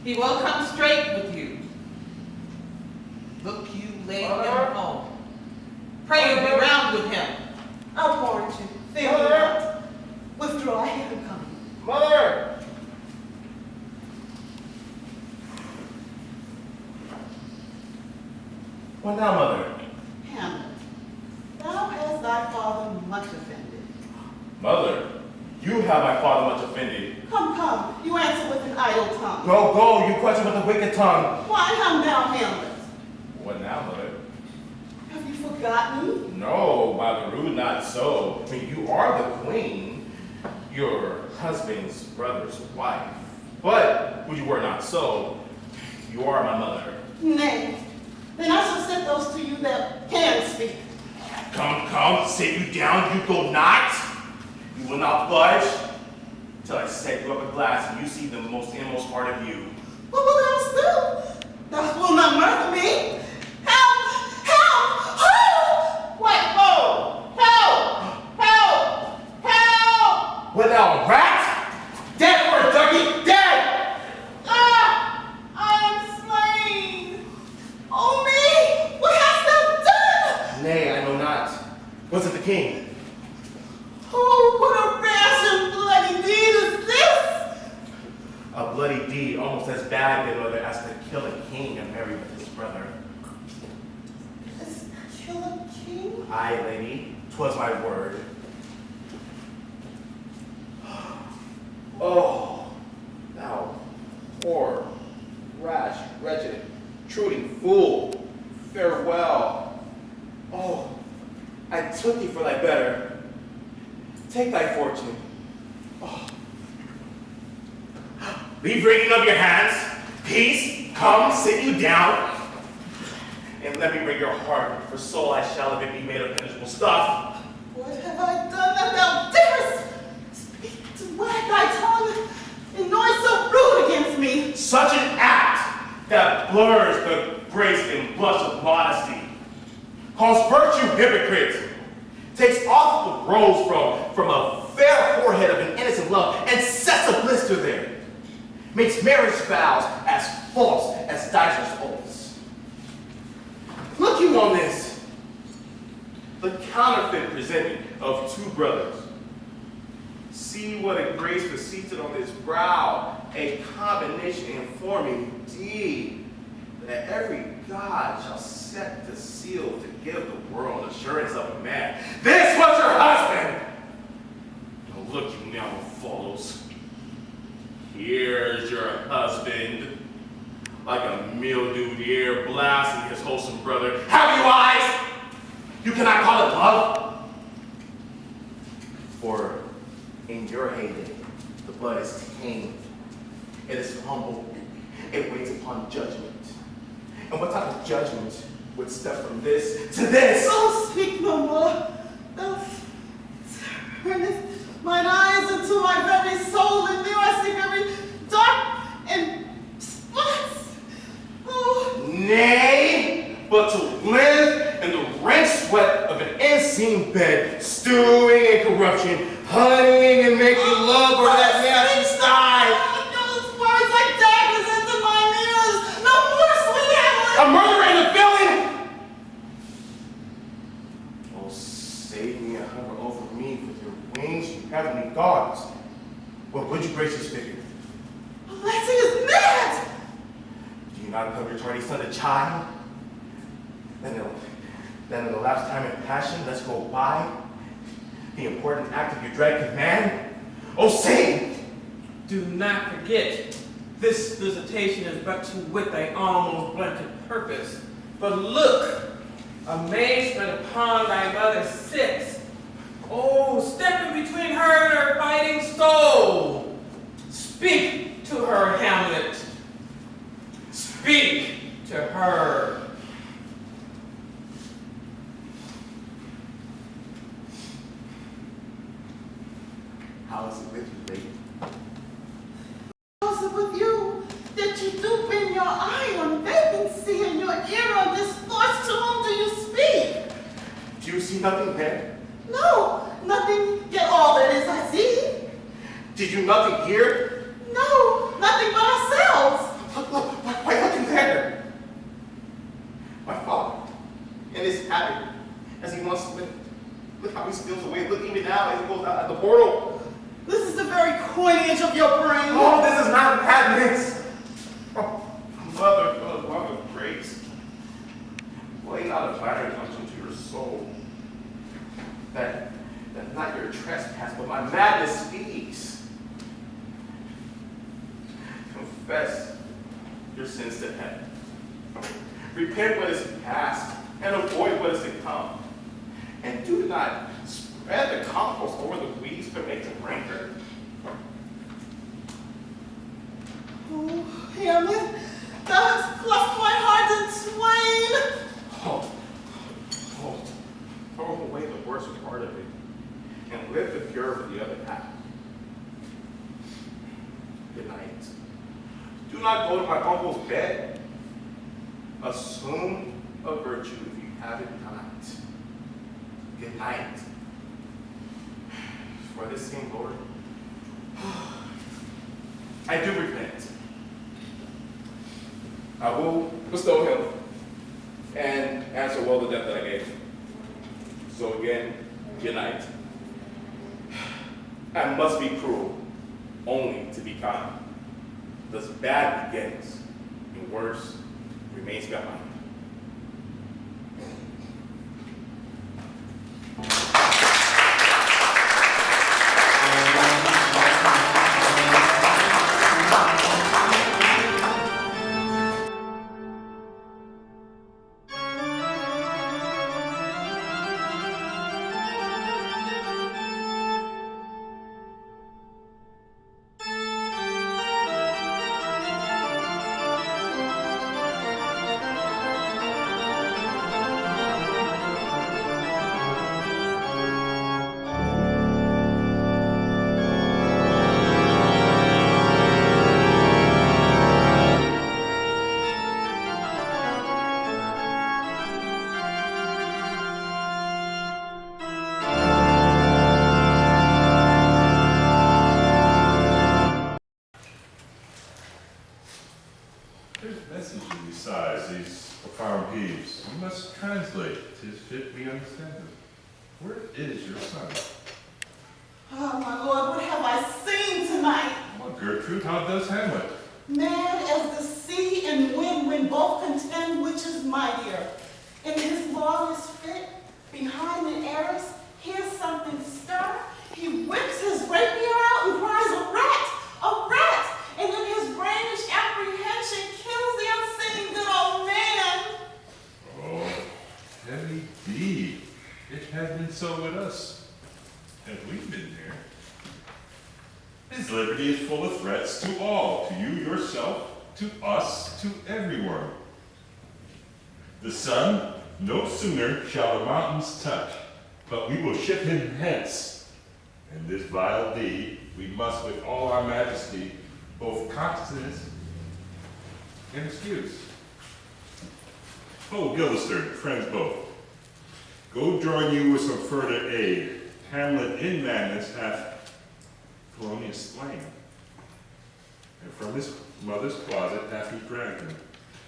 He will come straight with you. Look you lay him home. Pray you be round with him. I'll warrant you. Fear me not. Withdraw, I hear him coming. Mother! What now, Mother? Hamlet, thou hast thy father much offended. Mother, you have my father much offended. Come, come, you answer with an idle tongue. Go, go, you question with a wicked tongue. Why hum thou, Hamlet? What now, Mother? Have you forgotten? No, by the rude, not so. I mean, you are the queen, your husband's brother's wife. But, when you were not so, you are my mother. Nay, then I shall set those to you that can speak. Come, come, sit you down, you go not. You will not budge till I set you up a glass and you see the most inmost part of you. What will thou do? Thou wilt not murder me. Help! Help! Help! What? Oh! Help! Help! Help! What thou, rat? Dead for a ducky, dead! Ah! I am slain! Oh me! What hast thou done? Nay, I know not. Was it the king? Oh, what a rash and bloody deed is this! A bloody deed, almost as bad, then, mother, as to kill a king and marry with his brother. Is kill a king? Aye, lady, 'twas my word. Oh, thou poor, rash, wretched, intruding fool, farewell. Oh, I took thee for thy better. Take thy fortune. Oh. Leave wringing of your hands. Peace, come, sit you down. And let me wring your heart, for soul I shall if it be made of penetrable stuff. What have I done that thou darest speak to wag thy tongue in noise so rude against me? Such an act that blurs the grace and blush of modesty, calls virtue hypocrite, takes off the rose from a fair forehead of an innocent love and sets a blister there, makes marriage vows as false as dicers' oaths. Look you on this, the counterfeit presenting of two brothers. See what a grace was seated on this brow, a combination informing deed, that every God shall set the seal to give the world assurance of a man. This was your husband! Now look you now who follows. Here's your husband, like a mildewed ear blasting his wholesome brother. Have you eyes? You cannot call it love? For in your heyday, the blood is tamed. It is humble. It waits upon judgment. And what type of judgment would step from this to this? Oh, speak no more. Thou turnest mine eyes into my very soul, and there I see very dark and spots. Oh. Nay, but to live in the rank sweat of an unseen bed, stewing in corruption, honeying and making love where that man should die. Those words like daggers into mine ears. No more, sweet Hamlet. A murderer and a villain! Oh, save me and hover over me with your wings, you heavenly gods. What would you grace his figure? Lancey is mad! Do you not love your tardy son a child? Then in the last time in passion, let's go by the important act of your dread command. Oh, say! Do not forget, this visitation is but to wit thy almost blunted purpose. But look, amazement upon thy mother sits. Oh, stepping between her and her fighting soul. Speak to her, Hamlet. Speak to her. How is it with you, lady? How's it with you that you do bend your eye on vacancy and your ear on this thoughts? To whom do you speak? Do you see nothing there? No, nothing, yet all that is I see. Did you nothing hear? No, nothing but ourselves. Why look in there? My father, in his habit, as he once lived. Look how he steals away. Look even now as he goes out at the portal. This is the very coinage of your brain. Oh, this is not madness. Oh, mother of love and grace. Lay not a flattering unction to your soul. That not your trespass, but my madness speaks. Confess your sins to heaven. Repent what is past and avoid what is to come. And do not spread the compost over the weeds to make them rancor. Oh, Hamlet, thou hast cleft my heart in twain. Throw away the worst part of it and live the pure for the other half. Good night. Do not go to my uncle's bed. Assume a virtue if you have it not. Good night. For this same Lord, I do repent. I will bestow him and answer well the debt that I gave him. So again, good night. I must be cruel, only to be kind. Thus bad begins, and worse remains behind. Where is your son? Oh, my Lord, what have I seen tonight? Well, Gertrude, how does Hamlet? Mad as the sea and wind when both contend which is mightier. In his lawless fit, behind the arras, hears something stir. He whips his rapier out and cries, "A rat! A rat!" And in his brainish apprehension kills the unseen good old man. Oh, heavy deed. It has been so with us. Have we been there? His liberty is full of threats to all, to you yourself, to us, to everyone. The sun no sooner shall the mountains touch, but we will ship him hence. And this vile deed we must with all our majesty both cognizance and excuse. Oh, Gillister, friends both, go join you with some further aid. Hamlet in madness hath Polonius slain, and from his mother's closet hath he dragged him.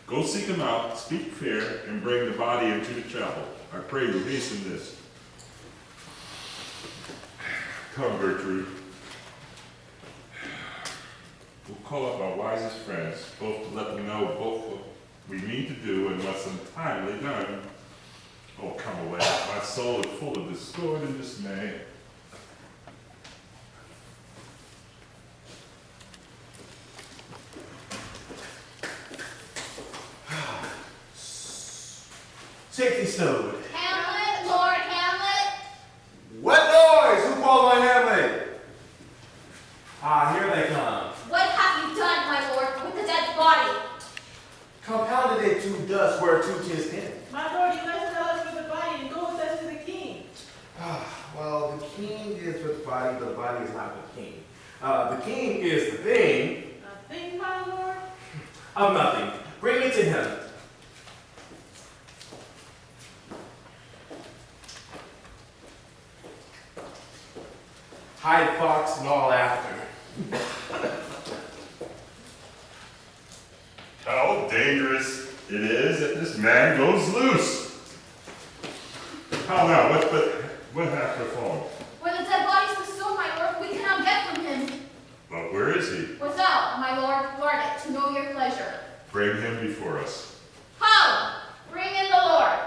Go seek him out, speak fair, and bring the body into the chapel. I pray you hasten this. Come, Gertrude. We'll call up our wisest friends, both to let them know both what we mean to do and what's untimely done. Oh, come away. My soul is full of discord and dismay. Safety stowed. Hamlet, Lord Hamlet. What noise? Who called my Hamlet? Ah, here they come. What have you done, my lord, with the dead body? Compounded it to dust where to 'tis in. My lord, you must tell us for the body and go with us to the king. Well, the king is with the body, but the body is not the king. The king is the thing A thing, my lord? of nothing. Bring it to him. Hyde Fox and all after. man goes loose. How now? What happened to phone? Where the dead bodies were stolen, my lord, we cannot get from him. But where is he? Without, my lord, guard it, to know your pleasure. Bring him before us. Ho! Bring in the lord.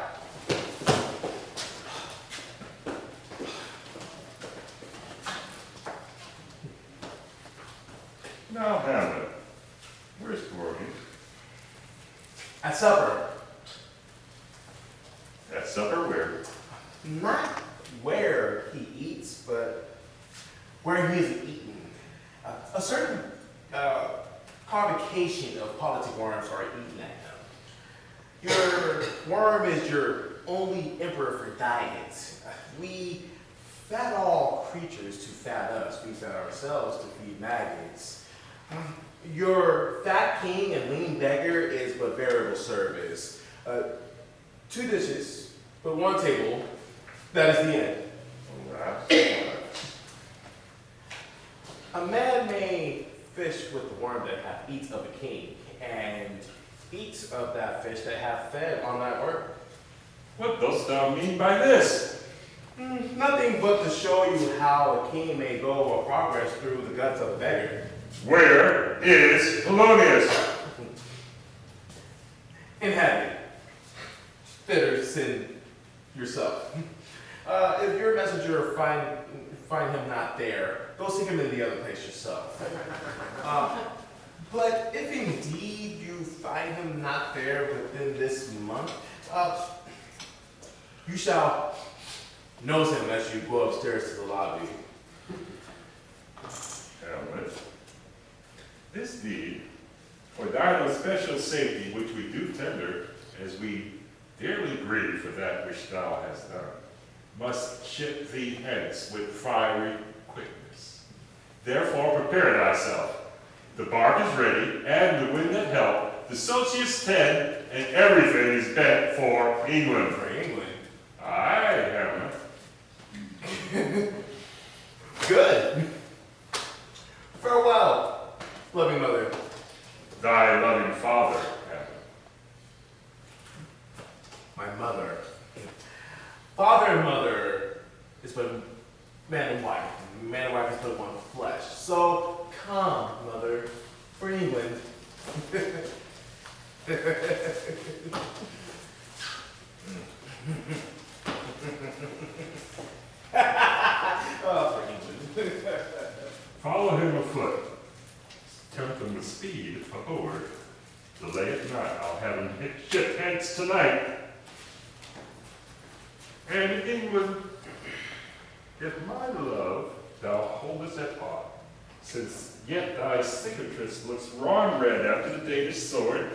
Now, Hamlet, where's Gordy? At supper. At supper where? Not where he eats, but where he is eaten. A certain convocation of politic worms are eaten at him. Your worm is your only emperor for diet. We fed all creatures to fat us. We fed ourselves to feed maggots. Your fat king and lean beggar is but variable service. 2 dishes, but 1 table. That is the end. A man may fish with the worm that hath eat of a king, and eat of that fish that hath fed on that worm. What dost thou mean by this? Nothing but to show you how a king may go a progress through the guts of a beggar. Where is Polonius? In heaven. Better send yourself. If your messenger find him not there, go seek him in the other place yourself. But if indeed you find him not there within this month, you shall notice him as you go upstairs to the lobby. Hamlet, this deed, for thine especial safety which we do tender, as we dearly grieve for that which thou hast done, must ship thee hence with fiery quickness. Therefore prepare thyself. The bark is ready, and the wind at help, the Socius 10, and everything is bent for England. For England. Aye, Hamlet. Good. Farewell, loving mother. Thy loving father, Hamlet. My mother. Father and mother is but man and wife. Man and wife is but one flesh. So come, mother, for England. Oh, for England. Follow him afoot. Tempt him with speed aboard. Delay it not. I'll have him hit ship hence tonight. And England, if my love thou holdest at heart, since yet thy cicatrice looks wrong red after the Danish sword,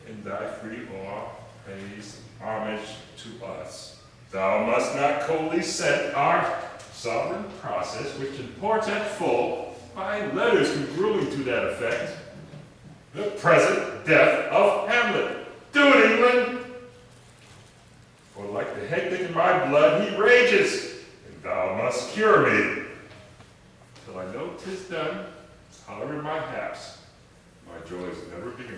and thy free awe pays homage to us, thou must not coldly set our sovereign process, which imports at full, by letters congruing to that effect, the present death of Hamlet. Do it, England! For like the hectic in my blood, he rages, and thou must cure me. Till I know 'tis done, however my haps, my joys never begun.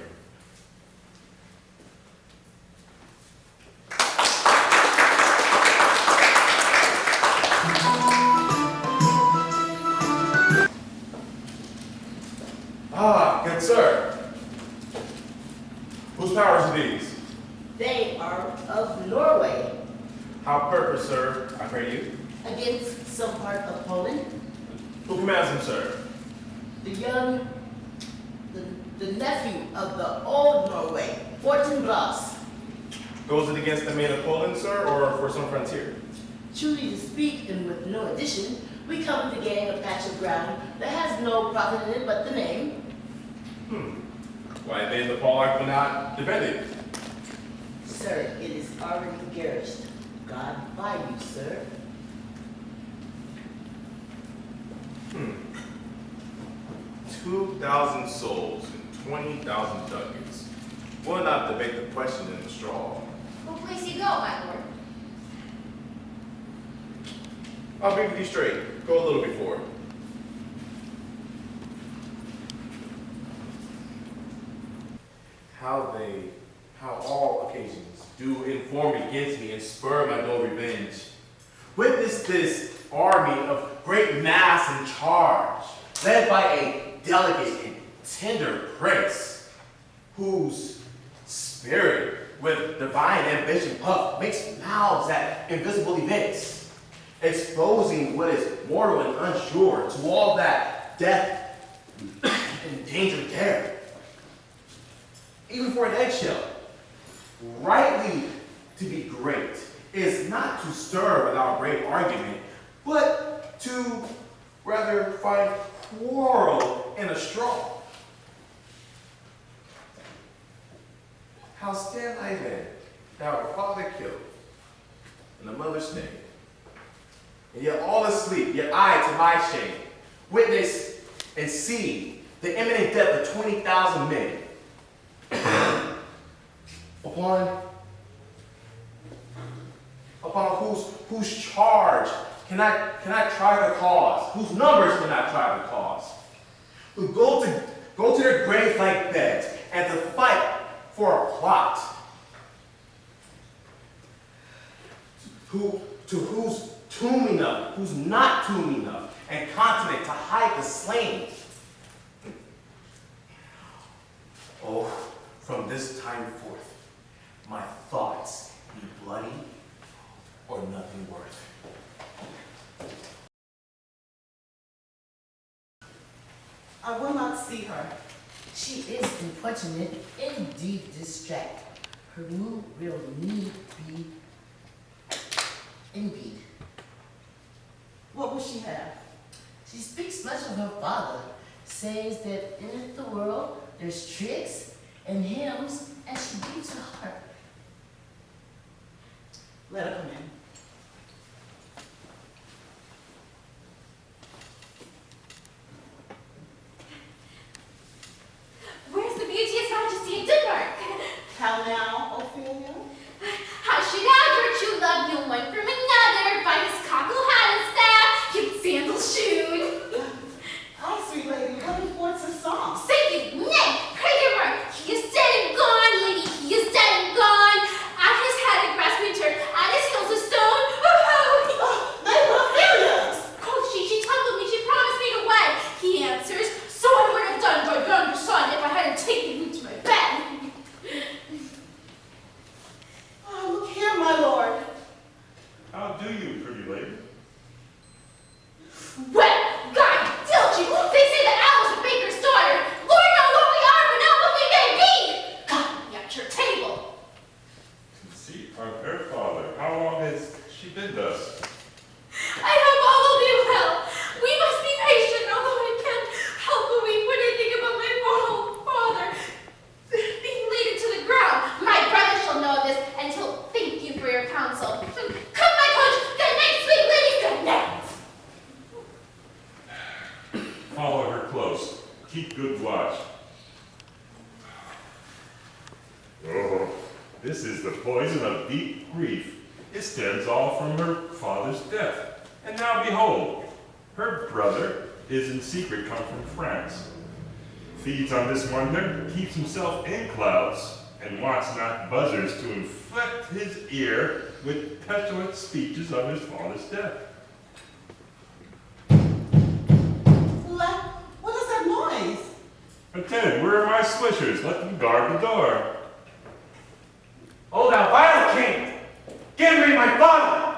Ah, good sir. Whose powers are these? They are of Norway, How purpose, sir, I pray you? against some part of Poland. Who commands him, sir? The young, the nephew of the old Norway, Fortinbras. Goes it against the men of Poland, sir, or for some frontier? Truly to speak, and with no addition, we come to gain a patch of ground that has no profit in it but the name. Why then the Pollard will not defend it? Sir, it is already garrished. God by you, sir. 2,000 souls and 20,000 ducats. Will not debate the question in the straw. What place you go, my lord? I'll be with you straight. Go a little before. how all occasions do inform against me and spur my dull revenge. Witness this army of great mass and charge, led by a delicate and tender prince, whose spirit with divine ambition puffed makes mouths at invisible events, exposing what is mortal and unsure to all that death and danger dare. Even for an eggshell, rightly to be great is not to stir without great argument, but to rather find quarrel in a straw. How stand I then, thou a father killed, and a mother slain, and yet all asleep, yet I, to my shame, witness and see the imminent death of 20,000 men. Upon whose charge can I try the cause? Whose numbers can I try the cause? Who go to their graves like beds and to fight for a plot. To who's tomb enough, who's not tomb enough, and continent to hide the slain. Oh, from this time forth, my thoughts be bloody or nothing worth. I will not see her. She is importunate, indeed distract. Her mood will need be indeed. What will she have? She speaks much of her father, says that in the world there's tricks and hymns, and she beats her heart. Let her come in. Where's the beauteous majesty of Denmark? How now, Ophelia? How should I, your true love, know one from another by his cockle hat and staff, cute sandals shoed? Aye, sweet lady, what imports his song? Say you, nay, pray your word. He is dead and gone, lady, he is dead and gone. At his head a grass winter, at his heels a stone. They were Ophelia's! Quoth she tumbled me, she promised me to wed. He answers, so I would have done by yonder son if I hadn't taken him to my bed. Oh, look here, my lord. How do you, pretty lady? Well, God, don't you? They say that I was a baker's daughter. Lord knows what we are, but not what we may be. God, be at your table. Conceit of her father. How long has she been thus? I hope all will be well. We must be patient, although I can't help but weep when I think about my poor old father being laid to the ground. My brother shall know of this, and he'll thank you for your counsel. Come, my coach. Good night, sweet lady. Good night. Follow her close. Keep good watch. Oh, this is the poison of deep grief. It stems all from her father's death. And now behold, her brother is in secret come from France. Feeds on this wonder, keeps himself in clouds, and wants not buzzards to inflict his ear with petulant speeches of his father's death. What is that noise? Attendant, where are my swishers? Let them guard the door. Oh, thou vile king! Give me my father!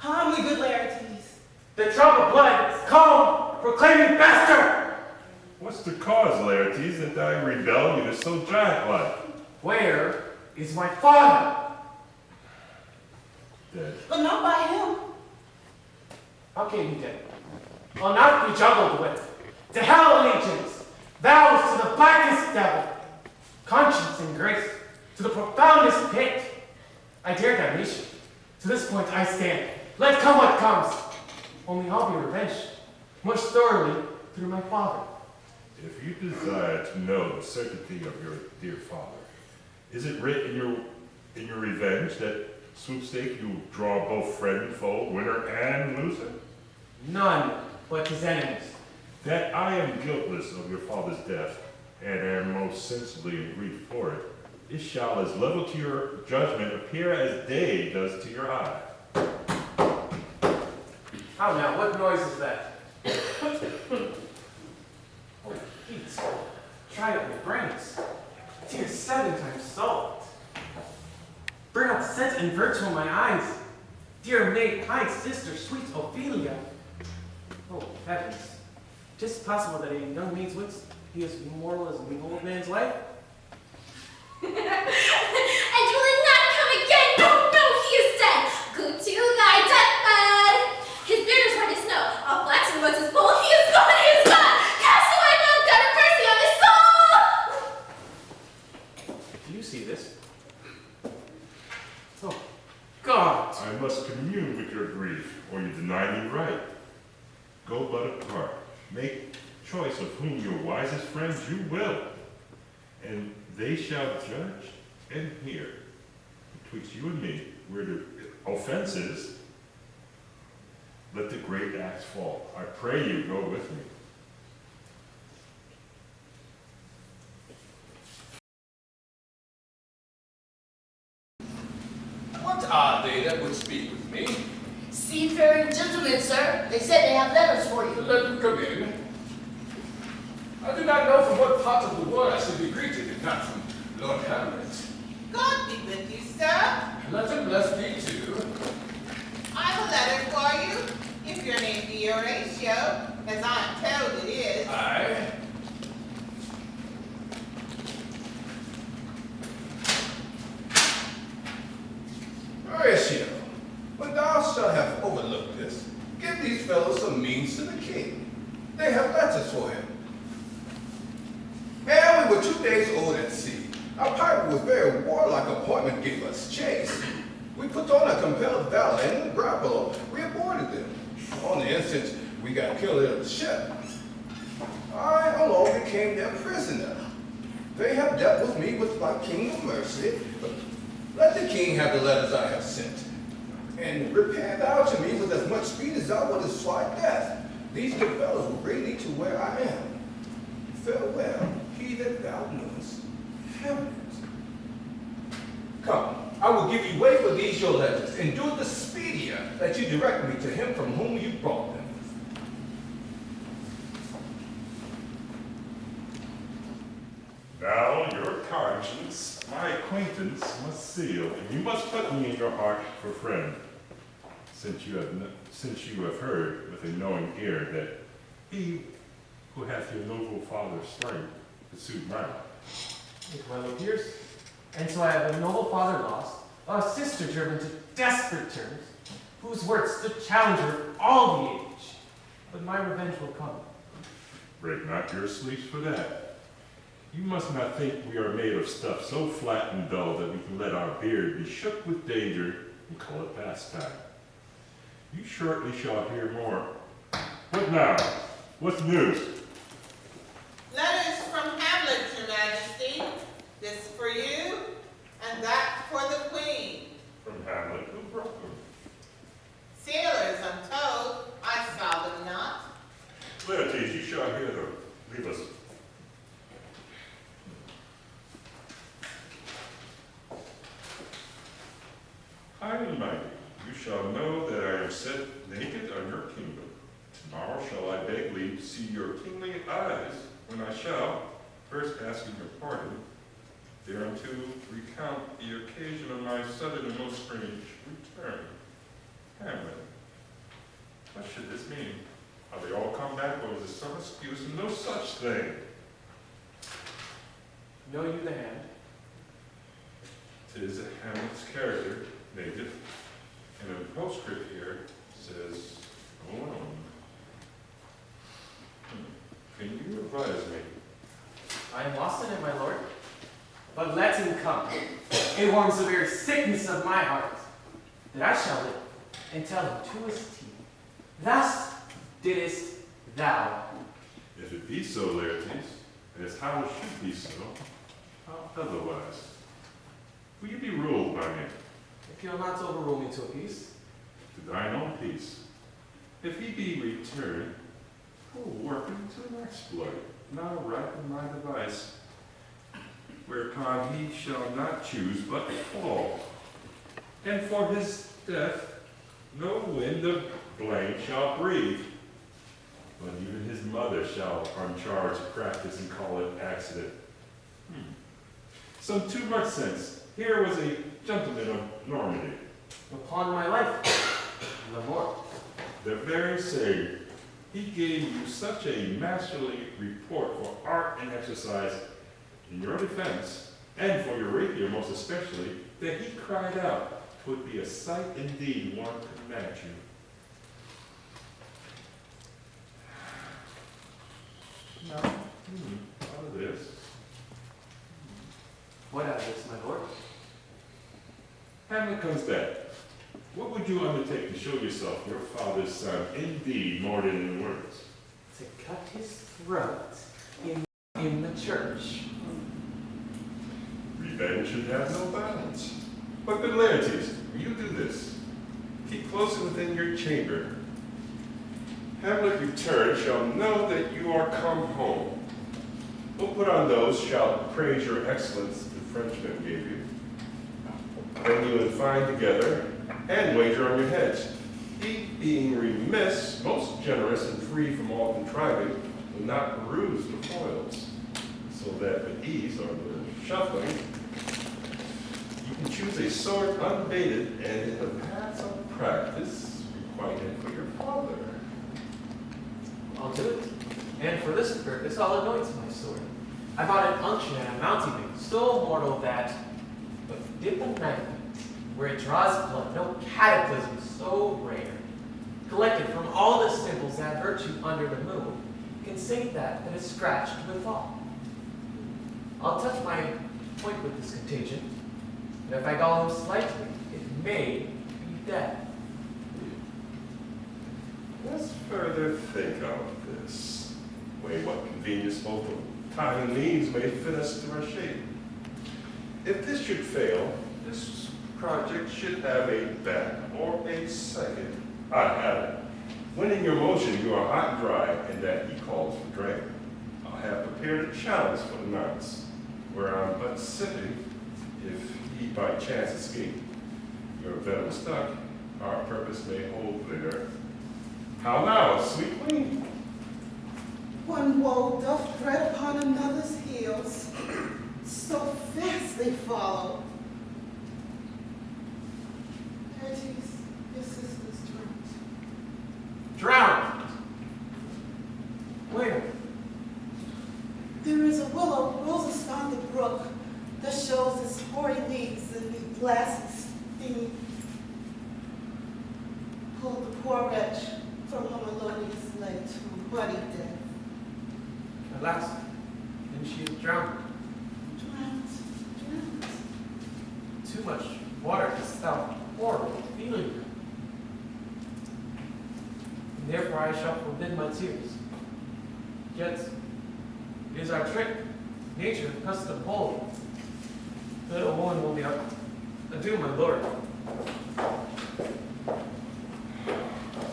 Calmly, good Laertes. The troubled blood, calm, proclaiming bastard! What's the cause, Laertes, that thy rebellion is so giant-like? Where is my father? Dead. But not by him. How came he dead? I'll not be juggled with. To hell allegiance, vows to the blackest devil, conscience and grace to the profoundest pit. I dare damnation. To this point I stand. Let come what comes. Only I'll be revenged, much thoroughly through my father. If you desire to know the certainty of your dear father, is it writ in your revenge that sweepstake you draw both friend and foe, winner and loser? None but his enemies. That I am guiltless of your father's death, and am most sensibly in grief for it, it shall as level to your judgment appear as day does to your eye. How now? What noise is that? Oh, heat. Try out your brains. Dear 7 times salt. Burn out sense and virtue in my eyes. Dear maid, kind sister, sweet Ophelia. Oh, heavens. 'Tis possible that a young maid's wits be as immortal as an old man's life? And will it not come again? No, no, he is dead. Go to thy deathbed. His beard is white as snow. All flaxen was his poll. He is gone, he is gone. Cast away, milk, God have mercy on his soul. Do you see this? Oh, God. I must commune with your grief, or you deny me right. Go but apart. Make choice of whom your wisest friends you will, and they shall judge and hear. Betwixt you and me, where the offense is, let the great axe fall. I pray you go with me. What are they that would speak with me? Seafaring gentlemen, sir. They said they have letters for you. Let them come in. I do not know from what part of the world I should be greeted, if not from Lord Hamlet. God be with you, sir. Let him bless thee too. I've a letter for you, if your name be Horatio, as I'm told it is. Aye. Horatio, when thou shalt have overlooked this, give these fellows some means to the king. They have letters for him. And we were 2 days old at sea. Our pirate with very warlike appointment gave us chase. We put on a compelled valor, and in the grapple, we aborted them. On the instant, we got killed at the ship. I alone became their prisoner. They have dealt with me with my king of mercy, but let the king have the letters I have sent. And repair thou to me with as much speed as thou wouldest fly death. These good fellows will bring thee to where I am. Farewell, he that thou knowest, Hamlet. Come, I will give you way for these your letters, and do it the speedier that you direct me to him from whom you brought them. Now your conscience, my acquaintance, must seal, and you must put me in your heart for friend, since you have heard with a knowing ear that he who hath your noble father slain pursued mine. It well appears. And so I have a noble father lost, a sister driven to desperate terms, whose words stood challenger of all the age. But my revenge will come. Break not your sleeps for that. You must not think we are made of stuff so flat and dull that we can let our beard be shook with danger and call it pastime. You shortly shall hear more. What now? What's news? Letters from Hamlet, Your Majesty. This for you, and that for the Queen. From Hamlet, who brought them? Sailors, I'm told. I saw them not. Laertes, you shall hear them. Leave us. High and mighty, you shall know that I am set naked on your kingdom. Tomorrow shall I beg leave to see your kingly eyes, when I shall, first asking your pardon, thereunto recount the occasion of my sudden and most strange return. Hamlet, what should this mean? Are they all come back, or is this some excuse? No such thing. Know you the hand? 'Tis Hamlet's character, naked, and a postscript here says, alone. Can you advise me? I am lost in it, my lord. But let him come. It warms the very sickness of my heart, that I shall live and tell him to his teeth. Thus didst thou. If it be so, Laertes, as how it should be so, how otherwise? Will you be ruled by me? If you'll not overrule me to a peace, To thine own peace. If he be returned, who will work into an exploit, now ripe in my device. whereupon he shall not choose but fall. And for his death no wind of blame shall breathe, but even his mother shall uncharge practice and call it accident. Some 2 months since, here was a gentleman of Normandy. Upon my life, no more. The very same. He gave you such a masterly report for art and exercise in your defense, and for your rapier most especially, that he cried out, "'Twould be a sight indeed one could match you." Now, out of this. What out of this, my lord? Hamlet comes back. What would you undertake to show yourself your father's son, indeed, more than in words? To cut his throat in the church. Revenge should have no bounds. But good Laertes, you do this. Keep closer within your chamber. Hamlet returned shall know that you are come home. Who put on those shall praise your excellence the Frenchman gave you. Then you and find together, and wager on your heads. He, being remiss, most generous and free from all contriving, will not peruse the foils, so that with ease or the shuffling, you can choose a sword unbaited and in the paths of practice requited for your father. I'll do it. And for this purpose, I'll anoint my sword. I bought an unction and a mounting ring, so mortal that, with dip and knife, where it draws blood, no cataclysm so rare, collected from all the symbols that virtue under the moon, can sink that is scratched withal. I'll touch my point with this contagion, and if I gall him slightly, it may be death. Let's further think of this. Weigh what convenience both of time and means may fit us to our shape. If this should fail, this project should have a back or a second. I have it. When in your motion you are hot and dry, and that he calls for drink, I'll have prepared a challenge for the nonce, where I'm but sipping, if he by chance escape. Your venom stuck, our purpose may hold there. How now, sweet queen? One woe doth tread upon another's heels, so fast they follow. Laertes, your sister's drowned. Drowned! Where? There is a willow roses on the brook that shows its hoary leaves in the glassy steam. Pulled the poor wretch from her melodious lay to muddy death. Alas, and she is drowned. Drowned. Too much water to stop horrible feeling. And therefore I shall forbid my tears. Yet, it is our trick, nature, custom, holy. The little woman will be up. Adieu, my lord.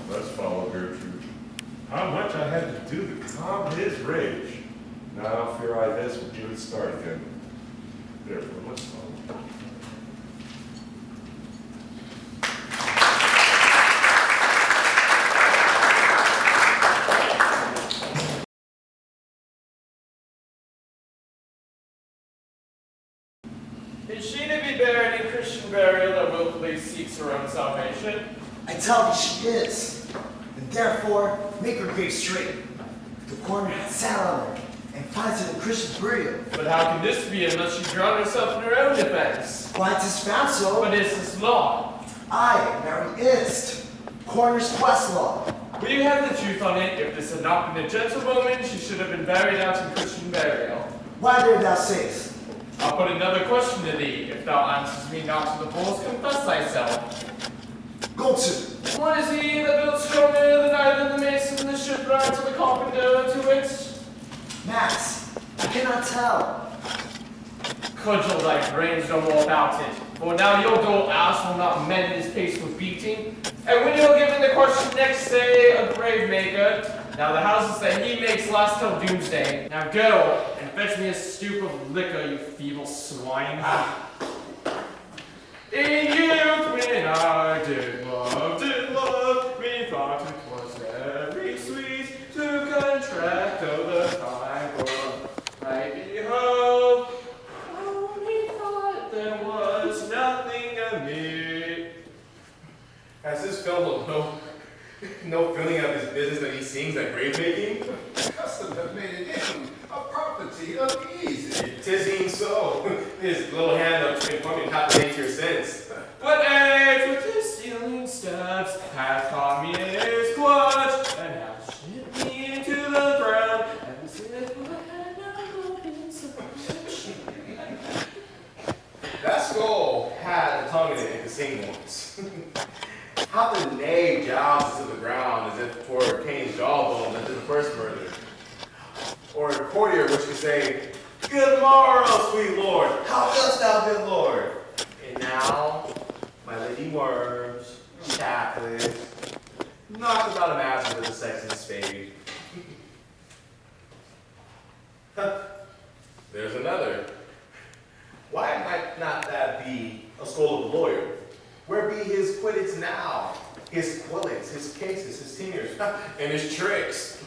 Let's follow Gertrude. How much I had to do to calm his rage. Now fear I this will give it start again. Therefore, let's follow. Is she to be buried in Christian burial that willfully seeks her own salvation? I tell thee she is, and therefore make her grave straight. The coroner has sat on her, and finds it in Christian burial. But how can this be unless she drowned herself in her own defense? Why, 'tis found so. But is this law? Aye, Mary is. Coroner's quest law. Will you have the truth on it? If this had not been a gentlewoman, she should have been buried out in Christian burial. Why dare thou sayest? I'll put another question to thee. If thou answerest me not to the full, confess thyself. Go to. What is he that built stronger than either the mason, the shipwright, or the carpenter to it? Max, I cannot tell. Cudgel thy brains no more about it, for now your dull ass will not mend his pace with beating. And when you're given the question next, say a grave maker, Now the houses that he makes last till doomsday. Now go and fetch me a stoop of liquor, you feeble swine. In youth when I did love, methought it was very sweet to contract of the time for my behold. Oh, methought there was nothing amiss. Has this fellow no feeling of his business that he sings at grave making? Custom have made it in a property of easy. Tis even so. His little hand up informing how to make your sense. But age with his stealing steps hath caught me in his clutch, and hath shipped me into the ground, as if I had not been such. That skull had a tongue in it and could sing once. How the knave jobs to the ground as if for Cain's jawbone that did the first murder. Or a courtier which could say, "Good morrow, sweet lord, how dost thou, good lord?" And now, my lady worms, chaplets, knocked about a master with a sexton spade. There's another. Why might not that be a skull of a lawyer? Where be his quiddits now? His quillets, his cases, his tenures, and his tricks?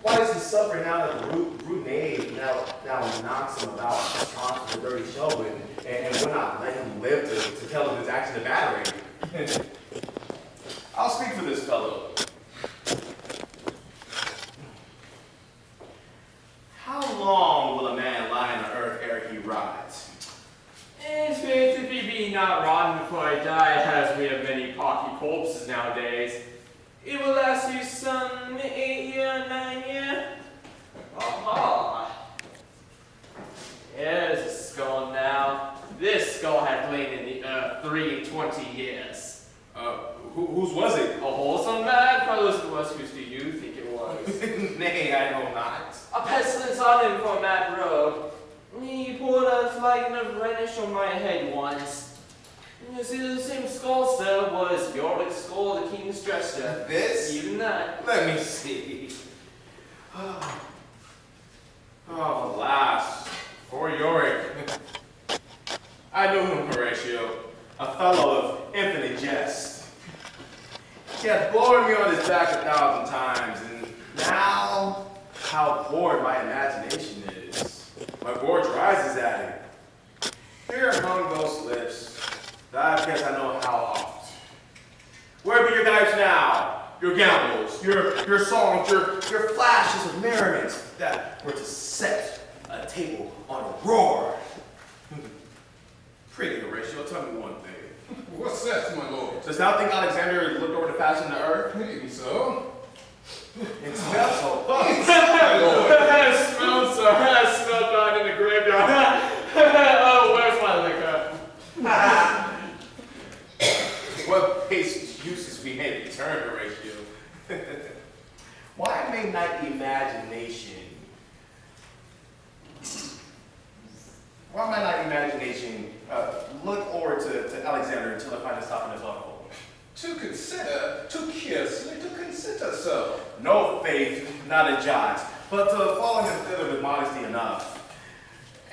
Why does he suffer now that the rude knave now knocks him about onto the dirty show and will not let him live to tell of his action of battery? I'll speak for this fellow. How long will a man lie on the earth ere he rides? In faith, if he be not rotten before I die, as we have many pocky corpses nowadays, it will last you some 8 year, 9 year. Aha! Here's a skull now. This skull hath lain in the earth 23 years. Whose was it? A wholesome mad fellow's it was. Whose do you think it was? Nay, I know not. A pestilence on him for a mad road. He poured a flagon of Rhenish on my head once. You see, the same skull, sir, was Yorick's skull, the king's dresser. This? Even that. Let me see. Oh, alas, poor Yorick. I knew him, Horatio, a fellow of infinite jest. He had blown me on his back 1,000 times, and now, how bored my imagination is. My gorge rises at it. Here among those lips, I guess I know how oft. Where be your guides now? Your gambols, your songs, your flashes of merriment that were to set a table on a roar. Pretty Horatio, tell me one thing. What's that, my lord? Does thou think Alexander looked over the fashion of the earth? Maybe so. It smells so My lord. I smelled so. I smelled down in the graveyard. Oh, where's my liquor? What base uses we had returned, Horatio? Why may not imagination look over to Alexander until I find a stop in his uncle? To consider, to curiously, to consider so. No faith, not a jot, but to follow him thither with modesty enough.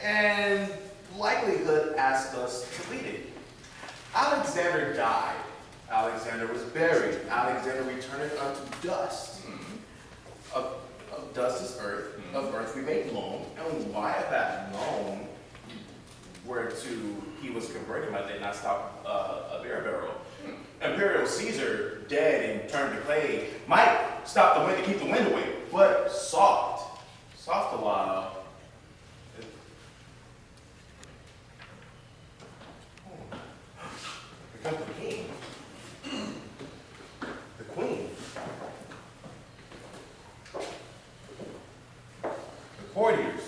And likelihood asked us to lead it. Alexander died. Alexander was buried. Alexander returneth unto dust. Of dust is earth. Of earth we made loam. And why of that loam whereto he was converted might they not stop a beer barrel? Imperial Caesar, dead and turned to clay, might stop the wind to keep the wind away, but soft a while. Here comes the king, the queen, the courtiers.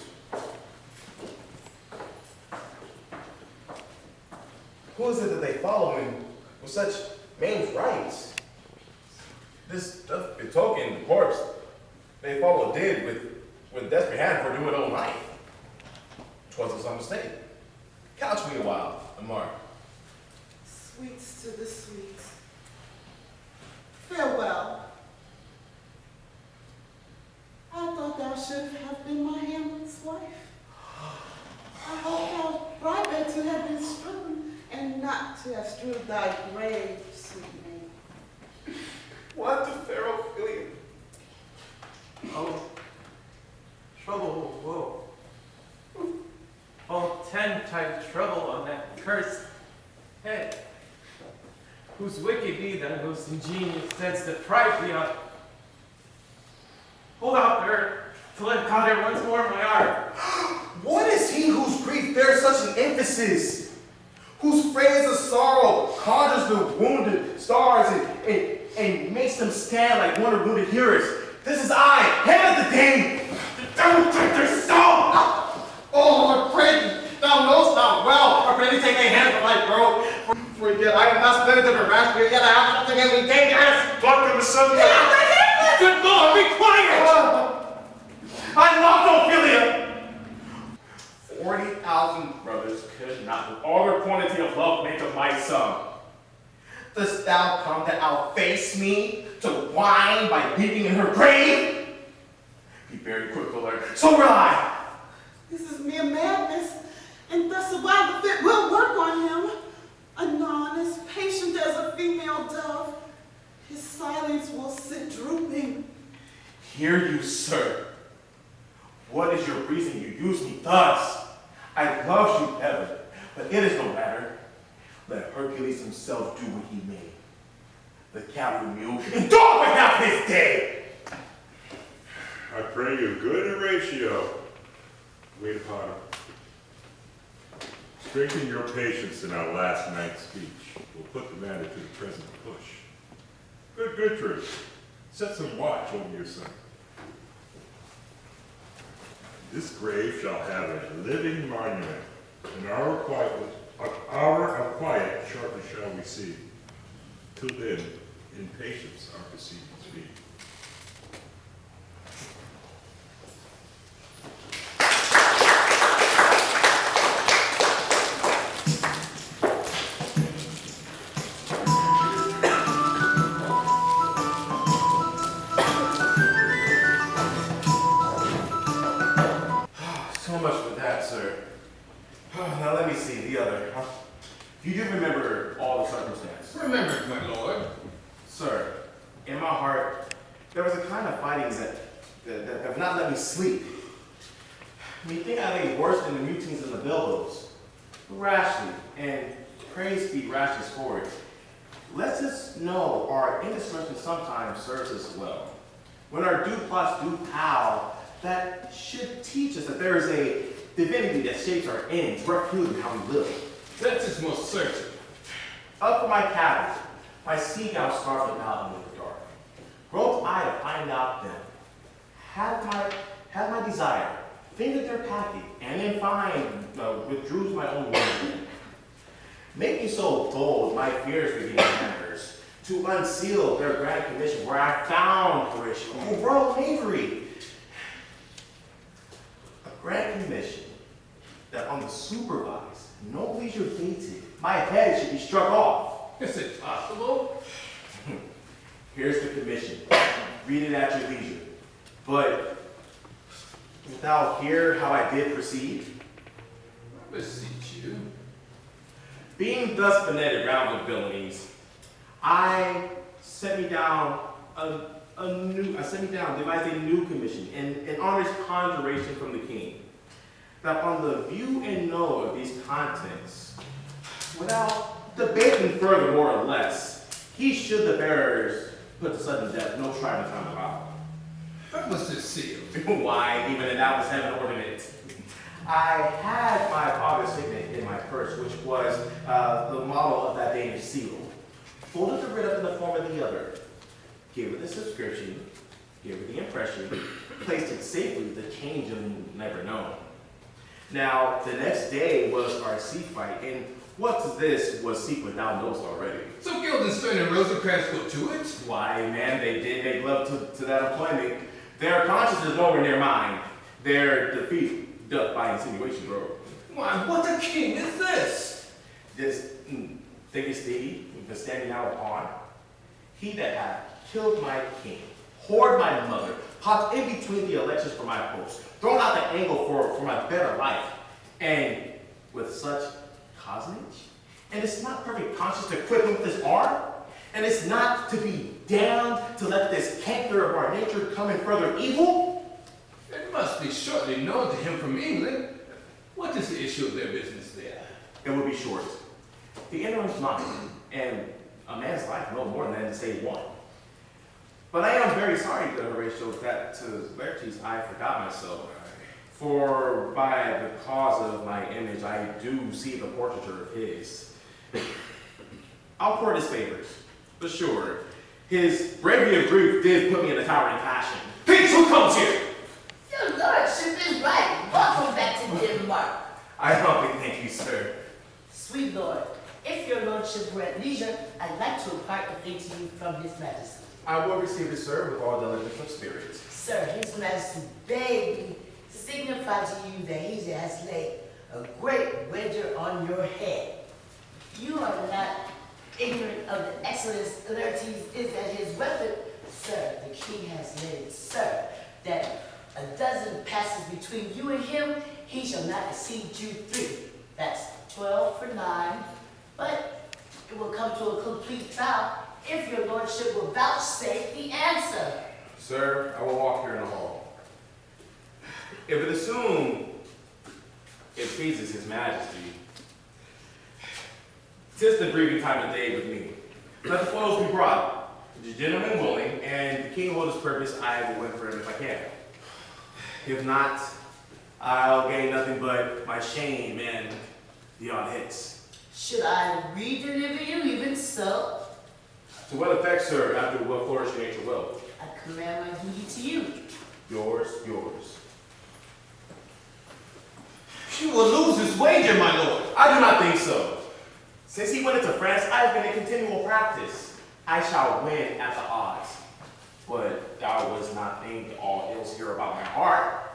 Who is it that they follow in with such maimed rites? This doth betoken the corpse they follow did with desperate hand for doing all night. 'Twas some mistake. Couch me a while, Amar. Sweets to the sweet. Farewell. I thought thou should have been my Hamlet's wife. I hope thou rather to have been strewn, and not to have strewed thy grave, sweet maid. What the Pharaoh William? Oh, trouble, woe. Oh, 10 times trouble on that cursed head, whose wicked be that most ingenious sense deprived me of. Hold out there, to let God there once more in my art. What is he whose grief bears such an emphasis? Whose phrase of sorrow conjures the wounded stars and makes them stand like one of wounded hearers? This is I, Hamlet the Dane, the devil take their soul! Oh, I pray thee, thou knowest not well. I pray thee take thy hand from my throat. For yet I am not spared of the rash, but yet I have something in me dangerous. Pluck them asunder! Good Lord, be quiet! I love Ophelia! 40,000 brothers could not, with all their quantity of love, make of my son. Dost thou come to outface me, to whine by weeping in her grave? Be very quick to learn. So will I! This is mere madness, and thus a wild fit will work on him. Anon, as patient as a female dove, his silence will sit drooping. Hear you, sir. What is your reason you use me thus? I love you, Heaven, but it is no matter. Let Hercules himself do what he may. The cavalry mule and dog may have his day. I pray you, good Horatio. Wait upon him. Strengthen your patience in our last night's speech. We'll put the matter to the present push. Good Gertrude, set some watch over your son. This grave shall have a living monument. An hour of quiet shortly shall we see. Till then, in patience our proceedings be. So much for that, sir. Now let me see, the other. You do remember all the circumstances? Remember it, my lord. Sir, in my heart, there was a kind of fighting that have not let me sleep. Methinks I lay worse than the mutinies and the bilboes. Rashly, and praise be Rashness for it. Let us know our indiscretion sometimes serves us well. When our due plots do pal, that should teach us that there is a divinity that shapes our ends, refuting how we live. That is most certain. Up for my cabin, my seagull starved about in the dark. Groped I to find out them. Had my desire, fingered their packing, and in fine withdrew to my own room. Make me so bold, my fears begin hammers, to unseal their grand commission where I found Horatio, royal knavery. A grand commission that on the supervised, no leisure dated, my head should be struck off. Is it possible? Here's the commission. Read it at your leisure. But wilt thou hear how I did proceed? I beseech you. Being thus benefited round with villainies, I set me down, devised a new commission, in honest conjuration from the king, that on the view and know of these contents, without debating further more or less, he should the bearers put to sudden death, no trial to come about. What was this sealed? Why, even in that was heaven ordinance. I had my father's signet in my purse, which was the model of that Danish seal. Folded the writ up in the form of the other, gave it the subscription, gave it the impression, placed it safely, the change of never known. Now, the next day was our sea fight, and what's this was secret thou knowest already. So Guildenstern and Rosencrantz put to it? Why, man, they did make love to that employment. Their conscience is nowhere near mine. Their defeat doth by insinuation grow. Why, what a king is this? This thickest thee, the standing out upon, he that hath killed my king, whored my mother, popped in between the elections for my post, thrown out the angle for my better life, and with such cozenage? And it's not perfect conscience to equip him with his arm? And it's not to be damned to let this canker of our nature come in further evil? It must be shortly known to him from England. What is the issue of their business there? It will be short. The interim's mine, and a man's life no more than to save one. But I am very sorry, Horatio, that to Laertes I forgot myself. For by the cause of my image, I do see the portraiture of his. I'll court his favors, but sure, his bravery of grief did put me in a towering passion. Peace, who comes here? Your lordship is right. Welcome back to Denmark. I humbly thank you, sir. Sweet lord, if your lordship were at leisure, I'd like to impart a thing to you from his majesty. I will receive it, sir, with all diligence of spirit. Sir, his majesty begged me to signify to you that he has laid a great wager on your head. You are not ignorant of the excellence Laertes is at his weapon. Sir, the king has laid it, sir, that a dozen passes between you and him, he shall not exceed you 3. That's 12 for 9. But it will come to a complete trial if your lordship will vouchsafe the answer. Sir, I will walk here in the hall. If it assume it pleases his majesty, 'tis the breathing time of day with me. Let the foils be brought, the gentleman willing, and the king will his purpose, I will win for him if I can. If not, I'll gain nothing but my shame and the odd hits. Should I re-deliver you even so? To what effect, sir, after what flourish your nature will? I command my duty to you. Yours, yours. He will lose his wager, my lord. I do not think so. Since he went into France, I have been in continual practice. I shall win at the odds. But thou wouldst not think all ills here about my heart.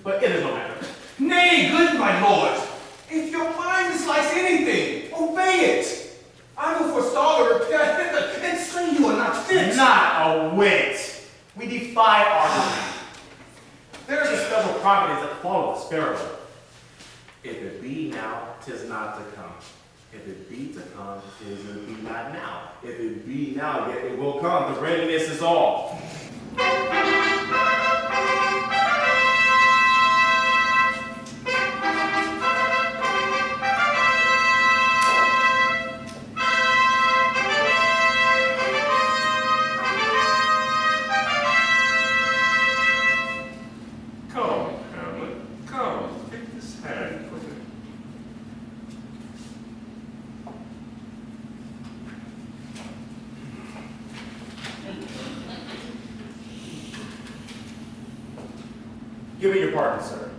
But it is no matter. Nay, good my lord. If your mind dislikes anything, obey it. I will forestall the repair hither and say you are not fit. Not a whit. We defy argument. There is a special providence that followeth the sparrow. If it be now, 'tis not to come. If it be to come, 'tis it be not now. If it be now, yet it will come. The readiness is all. Come, Hamlet, come, take this hand from me. Give me your pardon, sir.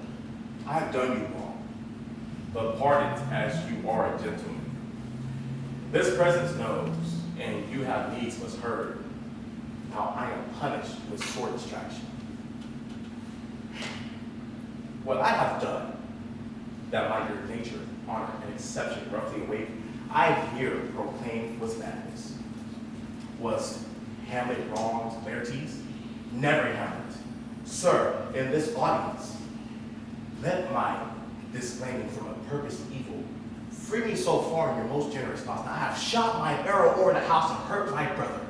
I have done you wrong, but pardoned as you are a gentleman. This presence knows, and you have needs must heard, how I am punished with sword distraction. What I have done, that by your nature, honor, and exception roughly awake, I here proclaim was madness. Was Hamlet wronged Laertes? Never Hamlet. Sir, in this audience, let my disclaiming from a purposed evil free me so far in your most generous thoughts. Now I have shot my arrow o'er the house and hurt my brother.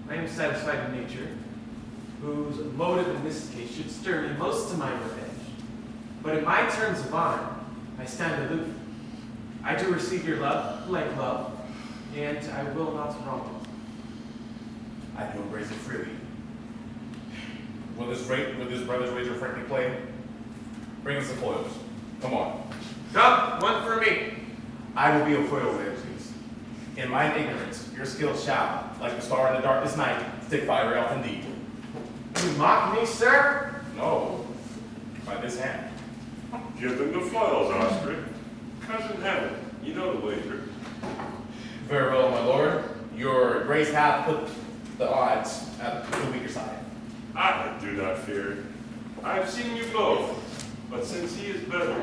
I am satisfied in nature, whose motive in this case should stir me most to my revenge. But in my terms of honor, I stand aloof. I do receive your love, like love, and I will not wrong it. I do embrace it freely. Will this brother's wager frankly play? Bring us the foils. Come on. Come, one for me. I will be a foil, Laertes. In mine ignorance, your skill shall, like the star in the darkest night, stick fire off indeed. You mock me, sir? No, by this hand. Give them the foils, Osprey. Cousin Hamlet, you know the wager. Very well, my lord. Your grace hath put the odds at the weaker side. I do not fear. I have seen you both, but since he is better,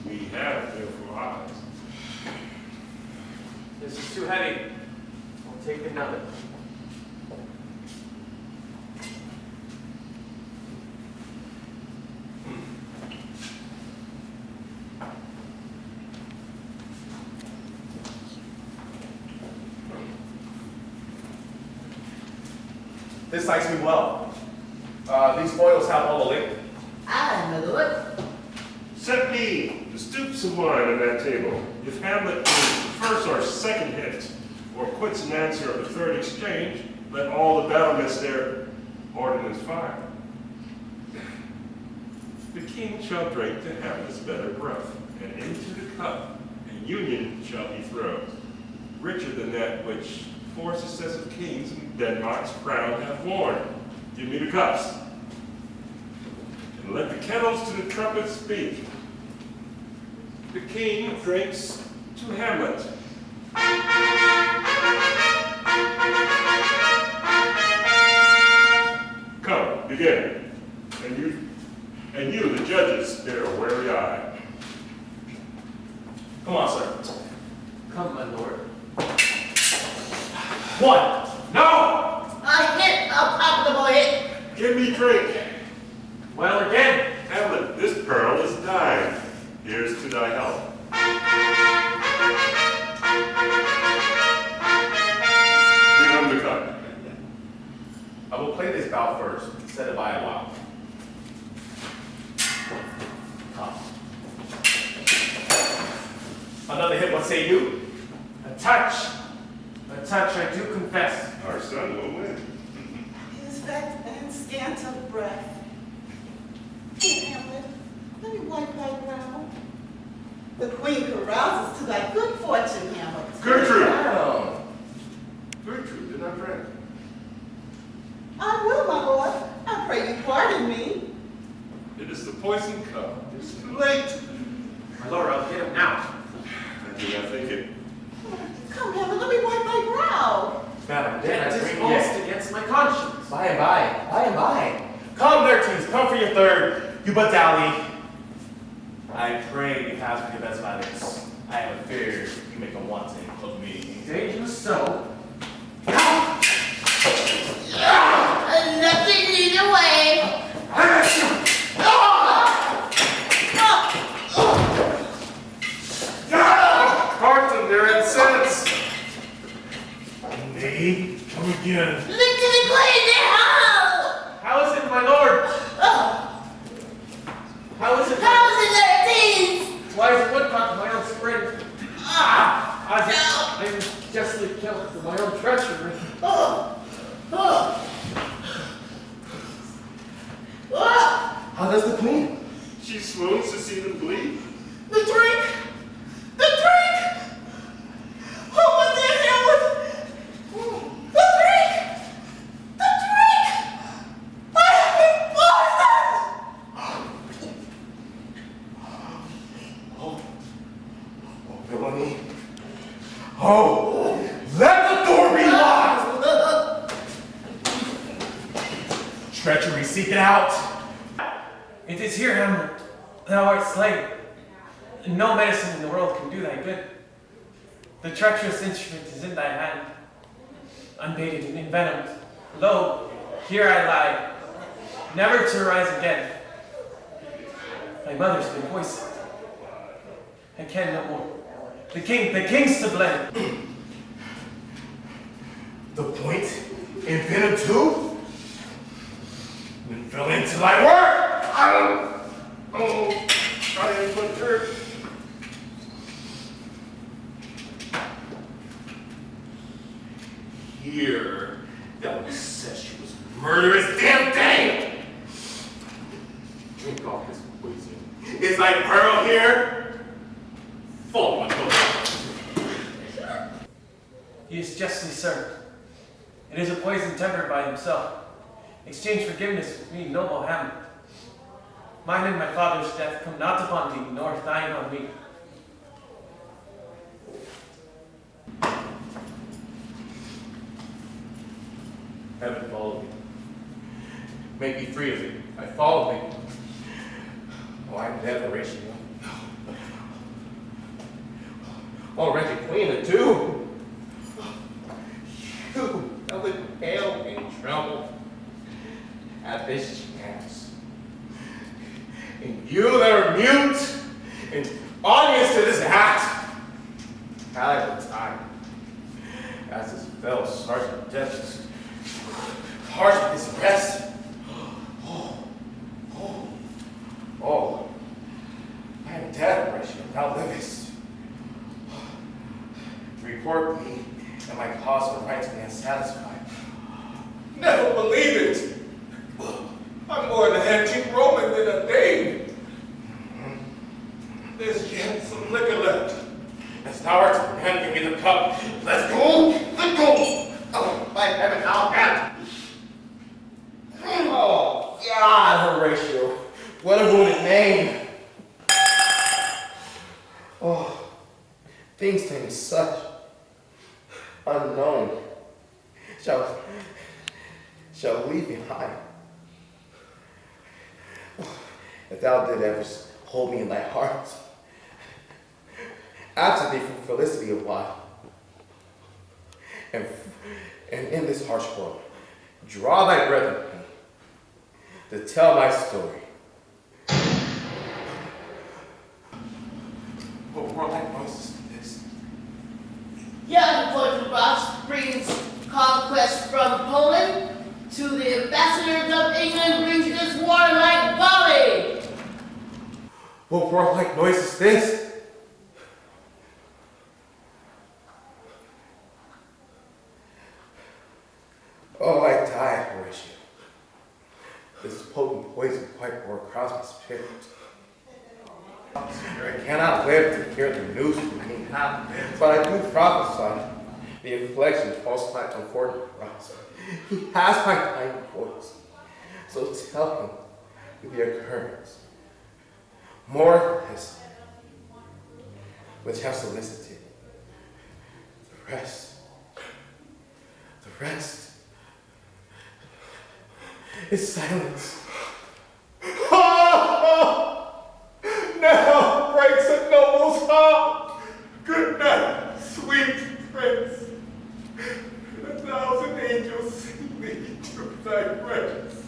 we have therefore eyes. This is too heavy. I'll take another. This likes me well. These foils have all the link. Aye, my lord. Set me the stoops of wine on that table. If Hamlet is the first or second hint, or quits an answer of the third exchange, let all the battlements their ordnance fire. The king shall drink to Hamlet's better breath, and into the cup a union shall he throw, richer than that which 4 successive kings in Denmark's crown have worn. Give me the cups, and let the kettles to the trumpet speak. The king drinks to Hamlet. Come, begin. And you, the judges, bear a wary eye. Come on, sir. Come, my lord. 1. No! A hit, a profitable hit. Give me drink. Well, again. Hamlet, this pearl is thine. Here's to thy health. Give him the cup. I will play this bout first, set it by a while. Another hit, what say you? A touch. A touch, I do confess. Our son will win. Is that man scant of breath? Here, Hamlet, let me wipe thy brow. The queen carouses to thy good fortune, Hamlet. Gertrude! Down. Gertrude, did not drink. I will, my lord. I pray you pardon me. It is the poison cup. It's too late. My lord, I'll get him now. I do not think it. Come, Hamlet, let me wipe thy brow. Madam, That did I is drink almost yet? against my conscience. By and by, by and by. Come, Nertes, come for your third. You but dally. I pray you pass me the best violence. I have a fear you make a wanton of me. Did you so? Nothing either way. Carton, they're incensed. Nay, come again. Look to the queen now. How is it, my lord? How is it? How's it, 13? Why is a woodcock my own spring? I'm justly killed for my own treachery. How does the queen? She swoons to see them bleed. The drink! The drink! Oh, my dear Hamlet! The drink! The drink! I have been poisoned! Oh, villainy. Oh, let the door be locked! Treachery, seek it out. It is here, Hamlet. Thou art slain. No medicine in the world can do thy good. The treacherous instrument is in thy hand, unbaited and envenomed. Lo, here I lie, never to arise again. My mother's been poisoned. I can no more. The king's to blame. The point in venom too? Then fell into thy work! Oh, I am but hurt. Here, that incestuous, murderous damn thing! Drink off this poison. Is thy pearl here? Fall on He is justly served. It is a poison tempered by himself. Exchange forgiveness with me, noble Hamlet. Mine and my father's death come not upon thee, nor thine on me. Heaven follow me. Make me free of it. I follow me. Oh, I'm dead, Horatio. Oh, wretched queen, and two. You, Helen, pale and tremble at this chance. And you that are mute and audience to this act, valuable time, as this fell Sergeant Death's harsh Horatio. What a wounded name. Oh, things to me such unknown shall leave behind. If thou did ever hold me in thy heart, absent thee from felicity a while, and in this harsh world, draw thy breath in me to tell my story. What more like Moses than this? Young Portrait Box brings conquest from Poland to the ambassadors of England brings this warlike volley. What warlike noise is this? Oh, I die, Horatio. This potent poison quite bore across my spirit. I cannot live to hear the news from me now, but I do prophesy the affliction falls my unfortunate brother. He has my dying voice, so tell him with the occurrence. More than this, which have solicited. The rest is silence. Now breaks a noble's heart. Good night, sweet prince. 1,000 angels sing thee to thy praise.